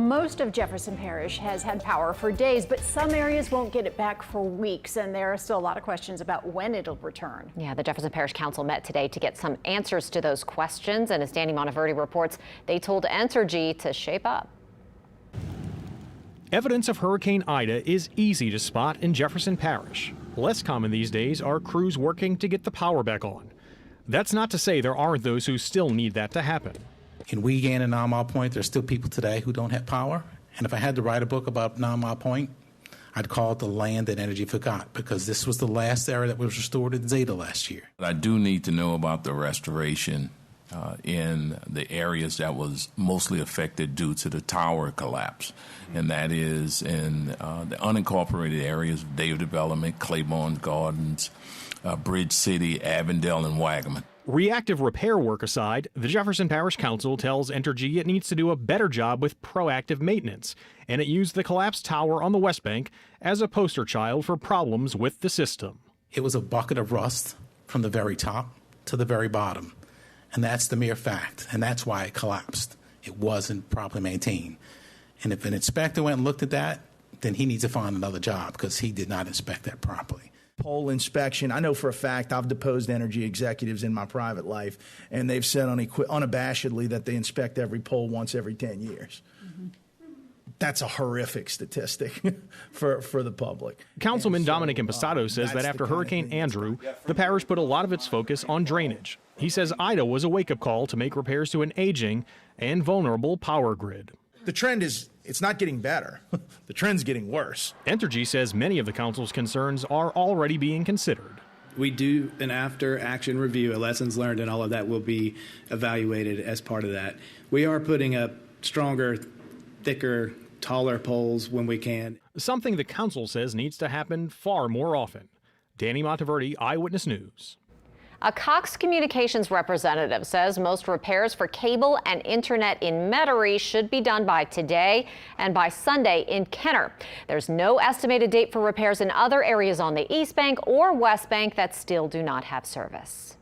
most of Jefferson Parish has had power for days, but some areas won't get it back for weeks, and there are still a lot of questions about when it'll return. Yeah, the Jefferson Parish Council met today to get some answers to those questions, and as Danny Monteverdi reports, they told Entergy to shape up. Evidence of Hurricane Ida is easy to spot in Jefferson Parish. Less common these days are crews working to get the power back on. That's not to say there aren't those who still need that to happen. In Wegan and 9 Mile Point, there's still people today who don't have power. And if I had to write a book about 9 Mile Point, I'd call it the land that Entergy forgot, because this was the last area that was restored in Zeta last year. I do need to know about the restoration in the areas that was mostly affected due to the tower collapse, and that is in the unincorporated areas of Dave Development, Claiborne Gardens, Bridge City, Avondale, and Wagaman. Reactive repair work aside, the Jefferson Parish Council tells Entergy it needs to do a better job with proactive maintenance, and it used the collapsed tower on the West Bank as a poster child for problems with the system. It was a bucket of rust from the very top to the very bottom, and that's the mere fact, and that's why it collapsed. It wasn't properly maintained. And if an inspector went and looked at that, then he needs to find another job, because he did not inspect that properly. Pole inspection. I know for a fact I've deposed Entergy executives in my private life, and they've said unabashedly that they inspect every pole once every 10 years. That's a horrific statistic for the public. Councilman Dominic Impastato says that after Hurricane Andrew, the parish put a lot of its focus on drainage. He says Ida was a wake-up call to make repairs to an aging and vulnerable power grid. The trend is, it's not getting better. The trend's getting worse. Entergy says many of the council's concerns are already being considered. We do an after-action review, lessons learned, and all of that will be evaluated as part of that. We are putting up stronger, thicker, taller poles when we can. Something the council says needs to happen far more often. Danny Monteverdi, Eyewitness News. A Cox Communications representative says most repairs for cable and internet in Metairie should be done by today and by Sunday in Kenner. There's no estimated date for repairs in other areas on the East Bank or West Bank that still do not have service.